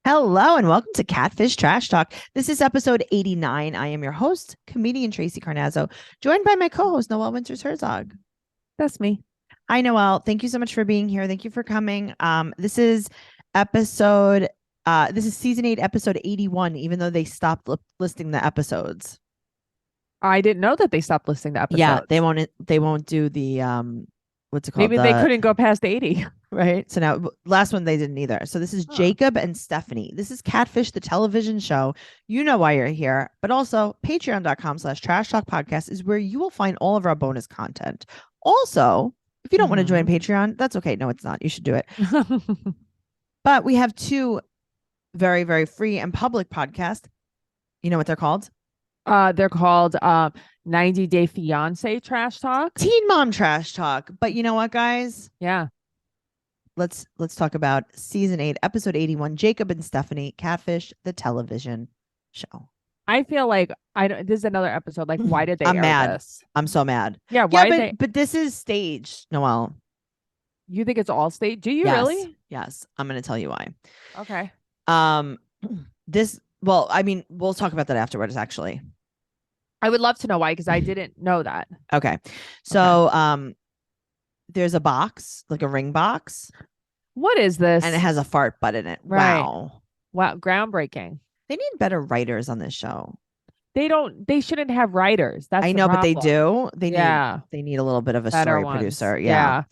Hello and welcome to Catfish Trash Talk. This is episode 89. I am your host, comedian Tracey Carnazzo, joined by my co-host, Noelle Winters Herzog. That's me. Hi, Noelle. Thank you so much for being here. Thank you for coming. Episode this is season 8, episode 81, even though they stopped listing the episodes. I didn't know that they stopped listing the Yeah, episodes. they won't do the what's it called? Maybe they couldn't go past 80. Right. So now, last one they didn't either. So this is Huh. Jacob and Stephanie. This is Catfish, the television show. You know why you're here, but also patreon.com/trash talk podcast is where you will find all of our bonus content. Also, if you don't want to join Patreon, that's okay. No, it's not. You should do it. But we have two very, very free and public podcasts. You know what they're called? They're called 90 Day Fiance Trash Talk. Teen Mom Trash Talk. But you know what, guys? Yeah. Let's talk about season 8, episode 81, Jacob and Stephanie, Catfish, the television show. I feel like this is another episode. Like, why did they I'm air mad. this? I'm so mad. Yeah, why did but they? but this is staged, Noelle. You think it's all state? Do you Yes. really? Yes. I'm gonna tell you why. Okay. We'll talk about that afterwards, actually. I would love to know why, because I didn't know that. Okay. So there's a box, like a ring box. What is this? And it has a fart butt in it. Right. Wow. Wow. Groundbreaking. They need better writers on this show. They shouldn't have writers. That's I know, but they do. They need a little bit of a better story ones. producer. Yeah.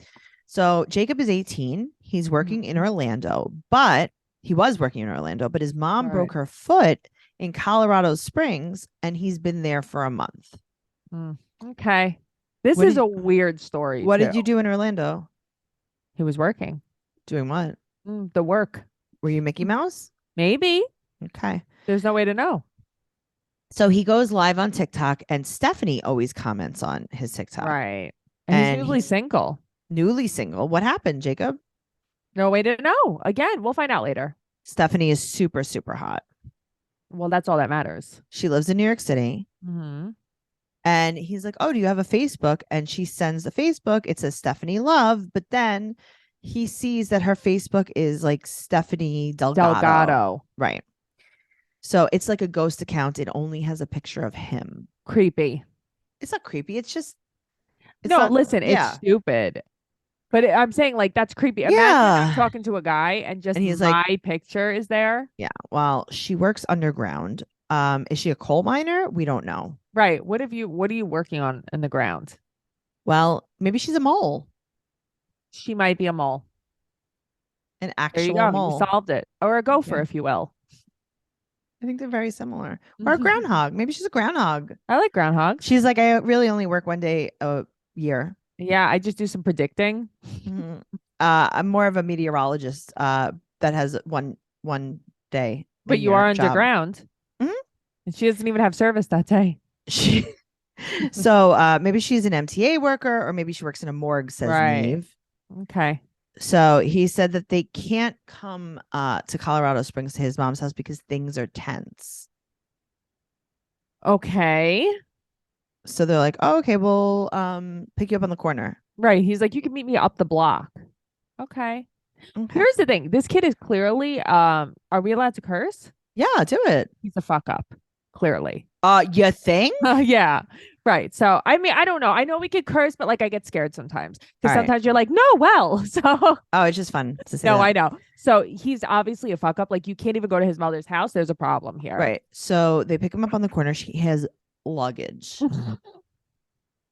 So Jacob is 18. He's working in Orlando, but his mom broke her foot in Colorado Springs and he's been there for a month. Okay. This is a weird story. What did you do in Orlando? He was working. Doing what? The work. Were you Mickey Mouse? Maybe. Okay. There's no way to know. So he goes live on TikTok and Stephanie always comments on his TikTok. Right. And he's newly single. Newly single. What happened, Jacob? No way to know. Again, we'll find out later. Stephanie is super, super hot. Well, that's all that matters. She lives in New York City. And he's like, oh, do you have a Facebook? And she sends the Facebook. It says Stephanie Love. But then he sees that her Facebook is like Stephanie Delgado. Right. So it's like a ghost account. It only has a picture of him. Creepy. It's not creepy. It's just. It's stupid. But I'm saying, like, that's creepy. Imagine I'm talking to a guy and he's my picture is there. Yeah. Well, she works underground. Is she a coal miner? We don't know. Right. What are you working on in the ground? Well, maybe she's a mole. She might be a mole. An actual mole. You solved it. Or a gopher, if you will. I think they're very similar. Or a groundhog. Maybe she's a groundhog. I like groundhogs. She's like, I really only work one day a year. Yeah, I just do some predicting. I'm more of a meteorologist that has one day. But you are underground. And she doesn't even have service that day. So maybe she's an MTA worker or maybe she works in a morgue, says Neve. Okay. So he said that they can't come to Colorado Springs to his mom's house because things are tense. Okay. So they're like, oh, okay, we'll pick you up on the corner. Right. He's like, you can meet me up the block. Okay. Here's the thing. This kid is clearly, are we allowed to curse? Yeah, do it. He's a fuck up. Clearly. You think? Yeah. Right. So, I mean, I don't know. I know we could curse, but like I get scared sometimes because sometimes you're like, no, well, so. Oh, it's just fun to say. No, I know. So he's obviously a fuck up. Like you can't even go to his mother's house. There's a problem here. Right. So they pick him up on the corner. She has luggage.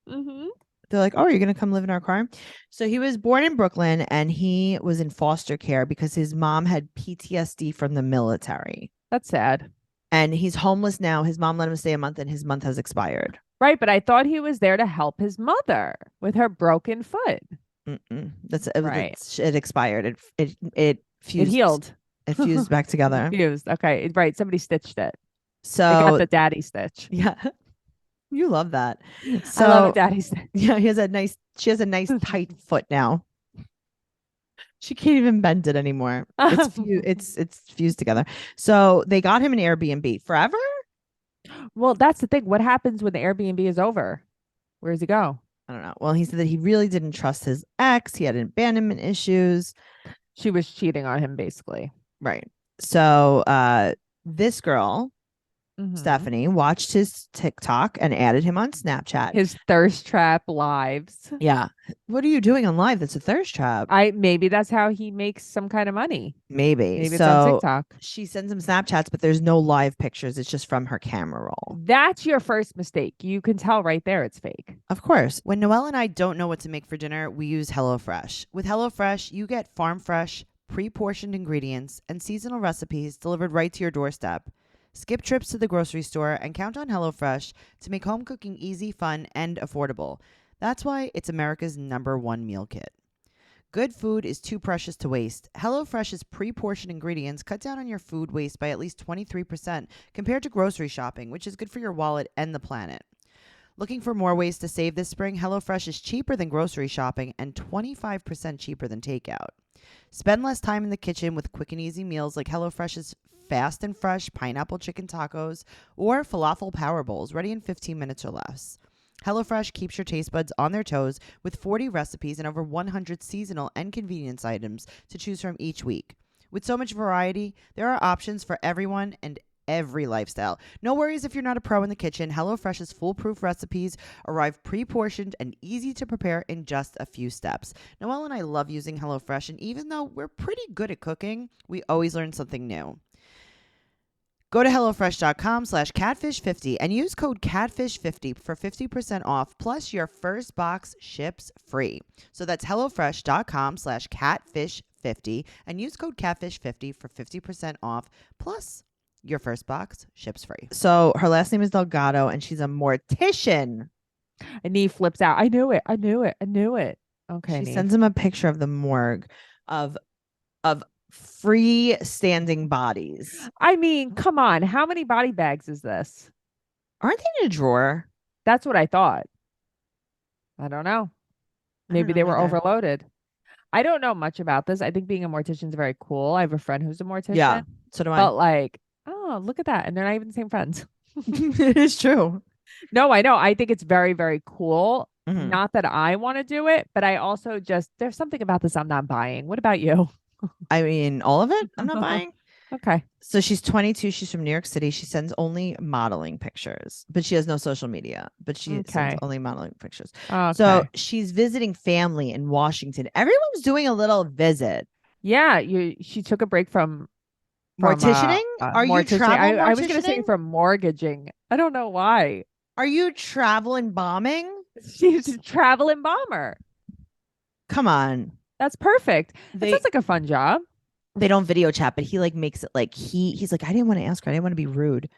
They're like, oh, you're going to come live in our car? So he was born in Brooklyn and he was in foster care because his mom had PTSD from the military. That's sad. And he's homeless now. His mom let him stay a month and his month has expired. Right. But I thought he was there to help his mother with her broken foot. That's right. It expired. It fused. It healed. It fused back together. Fused. Okay. Right. Somebody stitched it. So they got the daddy stitch. Yeah. You love that. So I love a daddy stitch. Yeah. She has a nice tight foot now. She can't even bend it anymore. It's fused together. So they got him an Airbnb forever. Well, that's the thing. What happens when the Airbnb is over? Where does he go? I don't know. Well, he said that he really didn't trust his ex. He had abandonment issues. She was cheating on him, basically. Right. So this girl, Mm-hmm. Stephanie, watched his TikTok and added him on Snapchat. His thirst trap lives. Yeah. What are you doing on live? That's a thirst trap. Maybe that's how he makes some kind of money. Maybe. Maybe it's on So TikTok. she sends him Snapchats, but there's no live pictures. It's just from her camera roll. That's your first mistake. You can tell right there it's fake. Of course. When Noelle and I don't know what to make for dinner, we use HelloFresh. With HelloFresh, you get farm fresh, pre portioned ingredients and seasonal recipes delivered right to your doorstep. Skip trips to the grocery store and count on HelloFresh to make home cooking easy, fun, and affordable. That's why it's America's #1 meal kit. Good food is too precious to waste. HelloFresh's pre-portioned ingredients cut down on your food waste by at least 23% compared to grocery shopping, which is good for your wallet and the planet. Looking for more ways to save this spring? HelloFresh is cheaper than grocery shopping and 25% cheaper than takeout. Spend less time in the kitchen with quick and easy meals like HelloFresh's fast and fresh pineapple chicken tacos or falafel power bowls ready in 15 minutes or less. HelloFresh keeps your taste buds on their toes with 40 recipes and over 100 seasonal and convenience items to choose from each week. With so much variety, there are options for everyone and every lifestyle. No worries if you're not a pro in the kitchen. HelloFresh's foolproof recipes arrive pre-portioned and easy to prepare in just a few steps. Noelle and I love using HelloFresh, and even though we're pretty good at cooking, we always learn something new. Go to HelloFresh.com/catfish50 and use code catfish50 for 50% off, plus your first box ships free. So that's HelloFresh.com/catfish50 and use code catfish50 for 50% off, plus your first box ships free. So her last name is Delgado and she's a mortician. And he flips out. I knew it. I knew it. I knew it. Okay. She sends him a picture of the morgue of freestanding bodies. I mean, come on. How many body bags is this? Aren't they in a drawer? That's what I thought. I don't know. Maybe they were overloaded. I don't know much about this. I think being a mortician is very cool. I have a friend who's a mortician. Yeah, so do I. But like, oh, look at that. And they're not even the same friends. It is true. No, I know. I think it's very, very cool. Mm-hmm. Not that I want to do it, but I also there's something about this I'm not buying. What about you? I mean, all of it I'm not buying. Okay. So she's 22. She's from New York City. She sends only modeling pictures, but she has no social media, but she sends only modeling pictures. Okay. So she's visiting family in Washington. Everyone's doing a little visit. Yeah. She took a break from morticianing. Are you traveling? I was going to say from mortgaging. I don't know why. Are you traveling bombing? She's a traveling bomber. Come on. That's perfect. That sounds like a fun job. They don't video chat, but he like makes it like he's like, I didn't want to ask her. I didn't want to be rude.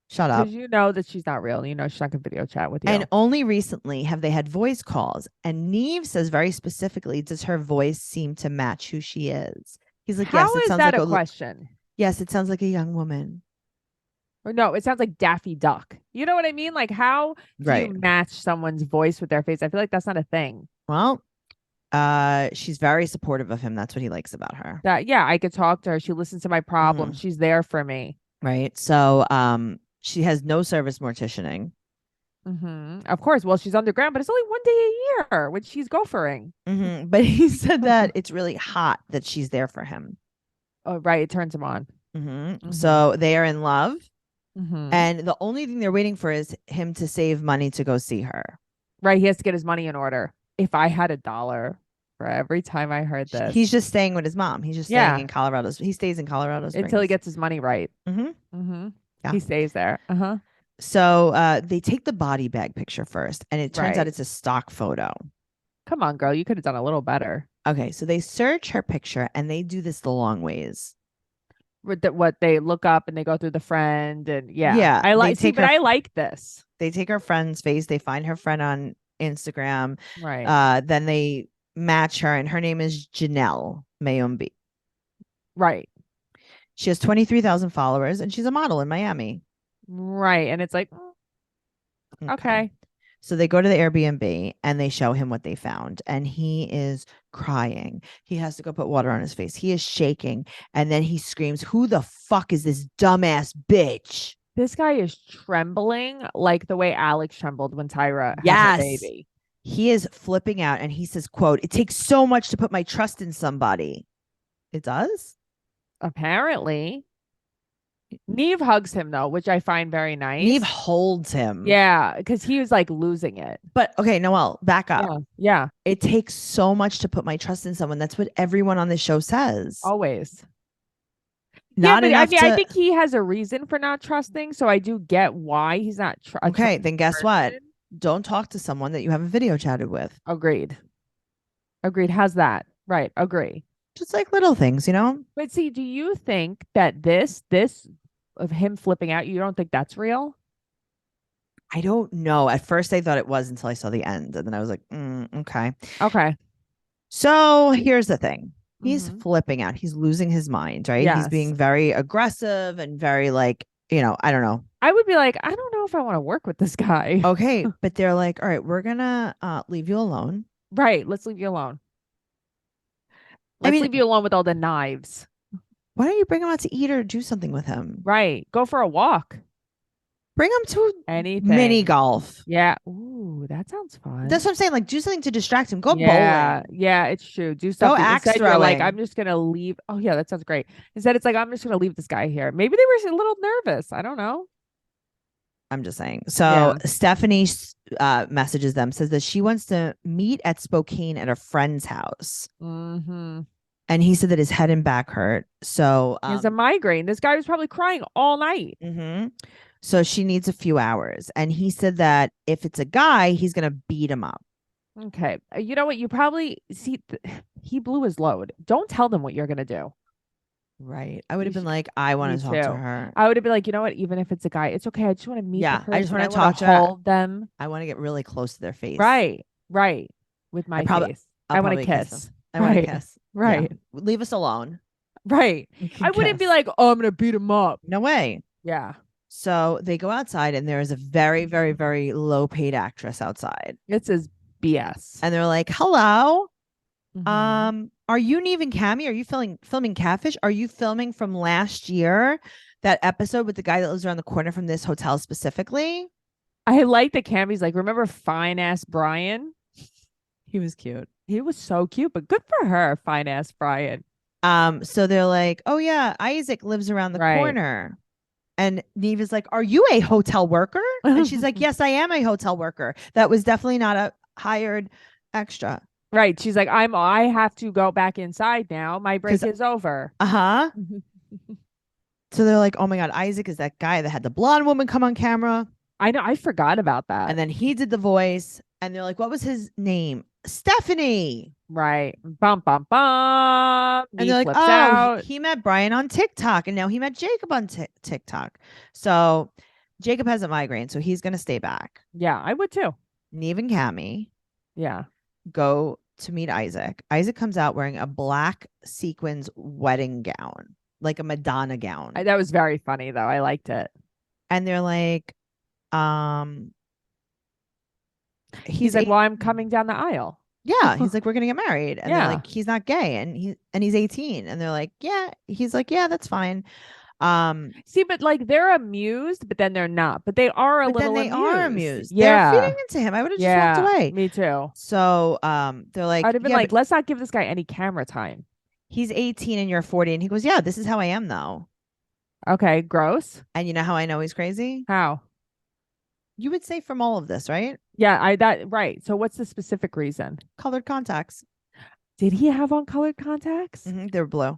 Shut up. Because you know that she's not real. You know she's not going to video chat with you. And only recently have they had voice calls. And Neve says very specifically, does her voice seem to match who she is? He's like, yes, it sounds like a question. Yes, it sounds like a young woman. Or no, it sounds like Daffy Duck. You know what I mean? Like how do you match someone's voice with their face? I feel like that's not a thing. Well, she's very supportive of him. That's what he likes about her. Yeah, I could talk to her. She listens to my problems. Mm-hmm. She's there for me. Right. So she has no service morticianing. Mm-hmm. Of course. Well, she's underground, but it's only one day a year when she's gophering. Mm-hmm. But he said that it's really hot that she's there for him. Oh, right. It turns him on. Mm-hmm. Mm-hmm. So they are in love. Mm-hmm. And the only thing they're waiting for is him to save money to go see her. Right. He has to get his money in order. If I had $1 for every time I heard this. He's just staying with his mom. He's just staying in Colorado. He stays in Colorado Springs. Until he gets his money right. Mm-hmm. Mm-hmm. Yeah. He stays there. Uh-huh. So they take the body bag pipicture first, and it turns out it's a stock photo. Come on, girl. You could have done a little better. Okay, so they search her picture, and they do this the long ways. What they look up and they go through the friend and I like I like this. They take her friend's face, they find her friend on Instagram, right? Then they match her, and her name is Janelle Mayumbi. Right. She has 23,000 followers, and she's a model in Miami. Right, and it's like, okay. So they go to the Airbnb and they show him what they found, and he is crying. He has to go put water on his face. He is shaking, and then he screams, "Who the fuck is this dumbass bitch?" This guy is trembling like the way Alex trembled when Tyra had a baby. He is flipping out, and he says, quote, "It takes so much to put my trust in somebody." It does? Apparently. Neve hugs him though, which I find very Neve nice. holds him. Yeah, because he was like losing it. But okay, Noelle, back up. Yeah. Yeah. It takes so much to put my trust in someone. That's what everyone on this show says. Always. Yeah, Not but I enough mean, I to. think he has a reason for not trusting. So I do get why he's not a Okay, trusting then guess what? person. Don't talk to someone that you haven't video chatted with. Agreed. Agreed. How's that? Right. Agree. Just like little things, you know? But see, do you think that this of him flipping out, you don't think that's real? I don't know. At first, I thought it was until I saw the end. And then I was like, okay. Okay. So here's the thing. He's Hmm. flipping out. He's losing his mind, right? He's Yes. being very aggressive and very like, I don't know. I would be like, I don't know if I want to work with this guy. Okay. But they're like, all right, we're gonna leave you alone. Right. Let's leave you alone. I Let's mean, leave you alone with all the knives. why don't you bring him out to eat or do something with him? Right. Go for a walk. Bring him to mini Anything. golf. Yeah. Ooh, that sounds fun. That's what I'm saying. Like, do something to distract him. Go Yeah. bowling. Yeah, it's true. Do Go something. axe Instead, you're like, I'm throwing. just gonna leave. Oh yeah, that sounds great. Instead, it's like I'm just gonna leave this guy here. Maybe they were a little nervous. I don't know. I'm just saying. So Yeah. Stephanie messages them, says that she wants to meet at Spokane at a friend's house. Mm-hmm. And he said that his head and back hurt. So, He has a migraine. This guy was probably crying all night. so she needs a few hours. And he said that if it's a guy, he's going to beat him up. Okay. You know what? You probably see he blew his load. Don't tell them what you're gonna do. Right. I would You have been should, like, I me want to talk to too. her. I would have been like, you know what? Even if it's a guy, it's okay. I just want to meet the Yeah. I just person. want I to want talk to to her. hold them. I want to get really close to their face. Right. Right. With I my probably, face. I'll I want to probably kiss kiss. them. I want to Right. kiss. Yeah. Right. Leave us alone. Right. We can I wouldn't be kiss. like, oh, I'm gonna beat him up. No way. Yeah. So they go outside, and there is a very, very, very low paid actress outside. It's his BS. And they're like, hello. Mhm. Are you Neve and Cammy? Are you filming Catfish? Are you filming from last year? That episode with the guy that lives around the corner from this hotel specifically? I like that Cammy's like, remember fine ass Brian? He was cute. He was so cute, but good for her, fine ass Brian. So they're like, oh yeah, Isaac lives around the Right. corner. And Neve is like, are you a hotel worker? And she's like, yes, I am a hotel worker. That was definitely not a hired extra. Right. She's like, I have to go back inside now. My break is over. Uh-huh. So they're like, oh my God, Isaac is that guy that had the blonde woman come on camera. I know. I forgot about that. And then he did the voice. And they're like, what was his name? Stephanie. Right. Bum, bum, bum. And they're like, flips oh, out. he met Brian on TikTok. And now he met Jacob on TikTok. So Jacob has a migraine. So he's going to stay back. Yeah, I would too. Neve and Cammy Yeah. go to meet Isaac. Isaac comes out wearing a black sequins wedding gown, like a Madonna gown. That was very funny though. I liked it. And they're like, he's like, well, I'm coming down the aisle. Yeah, he's like, we're gonna get married, and Yeah. they're like, he's not gay, and he's 18, and they're like, yeah, he's like, yeah, that's fine. See, but like they're amused, but then they're not. But they are a but little then they are amused. Yeah. They're feeding into him. I would have just walked away. Me too. So they're like, I'd have been yeah, like, let's not give this guy any camera time. he's 18 and you're 40, and he goes, yeah, this is how I am though. Okay, gross. And you know how I know he's crazy? How? You would say from all of this, right? Yeah, right. So what's the specific reason? Colored contacts. Did he have on colored contacts? They're blue.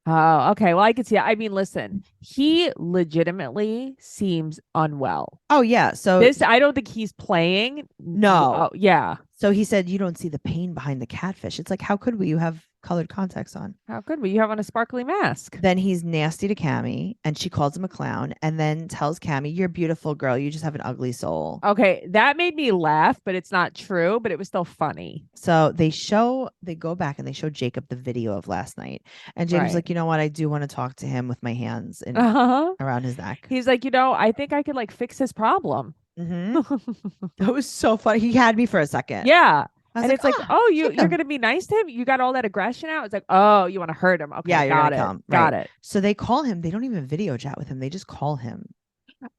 Oh, okay. Well, I could see that. I mean, listen, he legitimately seems unwell. Oh yeah. So I don't think he's playing. No. Oh, yeah. So he said, you don't see the pain behind the catfish. It's like, how could we? You have colored contacts on. How could we? You have on a sparkly mask. Then he's nasty to Cammy, and she calls him a clown, and then tells Cammy, you're a beautiful girl. You just have an ugly soul. Okay, that made me laugh, but it's not true, but it was still funny. So they go back and they show Jacob the video of last night. And Jacob's like, you know what? I do want to talk to him with my hands around his neck. He's like, I think I could like fix his problem. That was so funny. He had me for a second. Yeah. And like, it's like, oh, you're going to be nice to him? You got all that aggression out? It's like, oh, you want to hurt him. Okay, yeah, got it. Got it. So they call him. They don't even video chat with him. They just call him.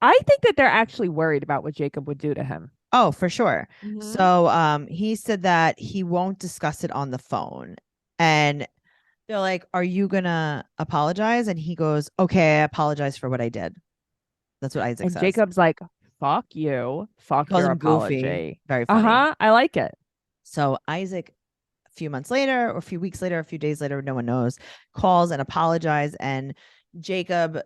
I think that they're actually worried about what Jacob would do to him. Oh, for sure. So he said that he won't discuss it on the phone. And They're like, "Are you gonna apologize?" And he goes, "Okay, I apologize for what I did." That's what Isaac And says. Jacob's like, fuck you. He Fuck calls your him goofy. apology. Very funny. Uh-huh. I like it. So Isaac, a few months later, or a few weeks later, a few days later, no one knows, calls and apologizes. And Jacob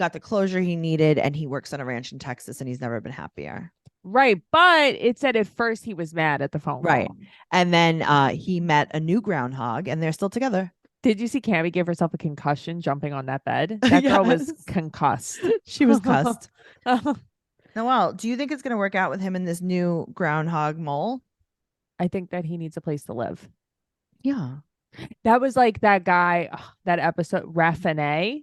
got the closure he needed, and he works on a ranch in Texas, and he's never been happier. Right. But it said at first he was mad at the phone Right. call. And then he met a new groundhog, and they're still together. Did you see Cammy give herself a concussion jumping on that bed? That girl was Yes. concussed. She was cussed. Noelle, do you think it's going to work out with him in this new groundhog mole? I think that he needs a place to live. Yeah. That was like that guy, that episode, Raffinay. Do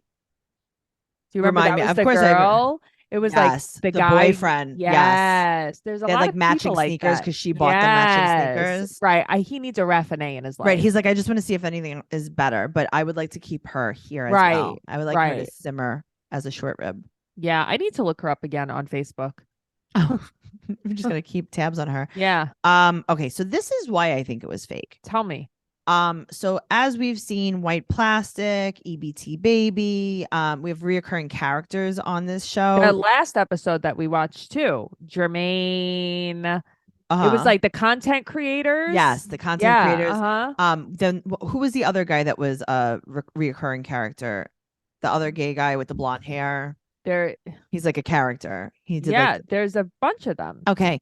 you remember Remind that me. was Of the course, girl? It was like yes, the the guy. boyfriend. Yes. Yes. There's a They had lot like of people matching like sneakers that. because she bought them matching Yes. sneakers. Right. He needs a Raffinay in his Right. life. He's like, I just want to see if anything is better, but I would like to keep her here as well. Right. I would like her to Right. simmer as a short rib. Yeah. I need to look her up again on Facebook. Oh, I'm just gonna keep tabs on her. Yeah. Okay, so this is why I think it was fake. Tell me. So as we've seen, White Plastic, EBT Baby, we have reoccurring characters on this The show. last episode that we watched too, Jermaine. Uh-huh. It was like the content creators. Yes, the content creators. Uh-huh. Then who was the other guy that was a reoccurring character? The other gay guy with the blonde hair. He's like a character. He did there's a bunch of them. Okay.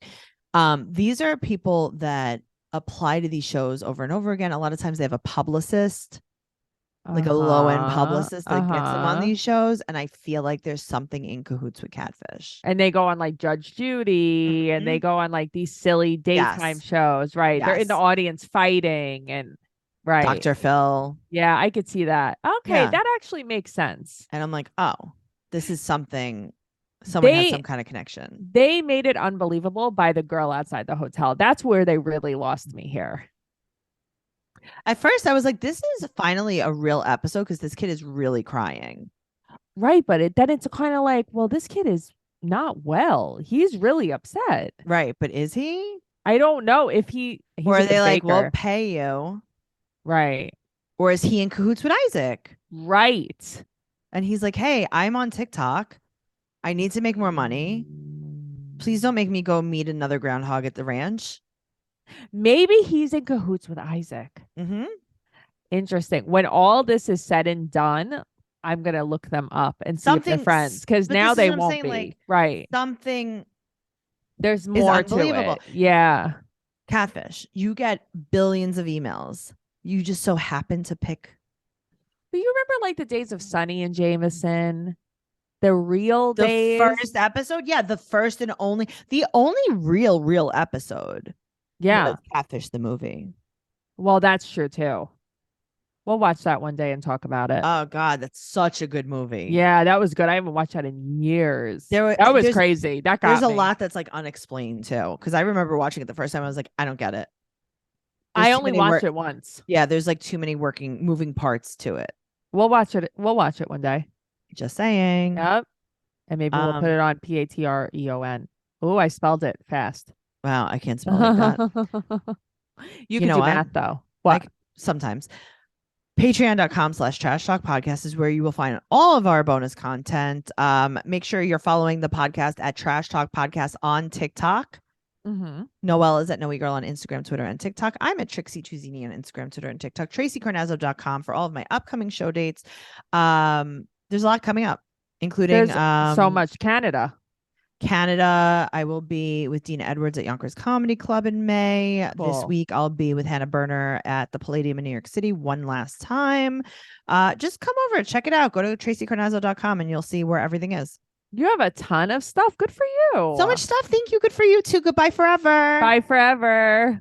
These are people that apply to these shows over and over again. A lot of times they have a publicist, like a low-end publicist that gets them on these shows. And I feel like there's something in cahoots with Catfish. And they go on like Judge Judy and they go on like these silly daytime shows, right? They're in the audience fighting and right. Dr. Phil. Yeah, I could see that. Okay, that actually makes sense. And I'm like, oh, this is something. Someone had some kind of connection. They made it unbelievable by the girl outside the hotel. That's where they really lost me here. At first, I was like, this is finally a real episode because this kid is really crying. Right. But then it's kind of like, well, this kid is not well. He's really upset. Right. But is he? I don't know if or are they like, we'll pay you. Right. Or is he in cahoots with Isaac? Right. And he's like, hey, I'm on TikTok. I need to make more money. Please don't make me go meet another groundhog at the ranch. Maybe he's in cahoots with Isaac. Mm-hmm. Interesting. When all this is said and done, I'm going to look them up and see if they're friends. Because now they won't be. Like, right. Something. There's more to it. Yeah. Catfish. You get billions of emails. You just so happen to pick. But you remember like the days of Sunny and Jameson? The real days. The first episode? Yeah, the only real episode. Yeah. Catfish the movie. Well, that's true too. We'll watch that one day and talk about it. Oh God, that's such a good movie. Yeah, that was good. I haven't watched that in years. That was crazy. That got There's a lot that's like unexplained too. Because I remember watching it the first time. I was like, I don't get it. I only watched it once. Yeah, there's like too many moving parts to it. We'll watch it. We'll watch it one day. Just saying. Yep. And maybe we'll put it on Patreon. Oh, I spelled it fast. Wow, I can't spell like that. You can do math though. What? Sometimes. Patreon.com/Trash Talk Podcast is where you will find all of our bonus content. Make sure you're following the podcast at Trash Talk Podcast on TikTok. Mm-hmm. Noelle is at Noe Girl on Instagram, Twitter, and TikTok. I'm at Trixie Tuzini on Instagram, Twitter, and TikTok. TraceyCarnazzo.com for all of my upcoming show dates. There's a lot coming up, including so much Canada. I will be with Dina Edwards at Yonkers Comedy Club in May. Cool. This week I'll be with Hannah Berner at the Palladium in New York City one last time. Just come over, check it out. Go to TraceyCarnazzo.com and you'll see where everything is. You have a ton of stuff. Good for you. So much stuff. Thank you. Good for you too. Goodbye forever. Bye forever.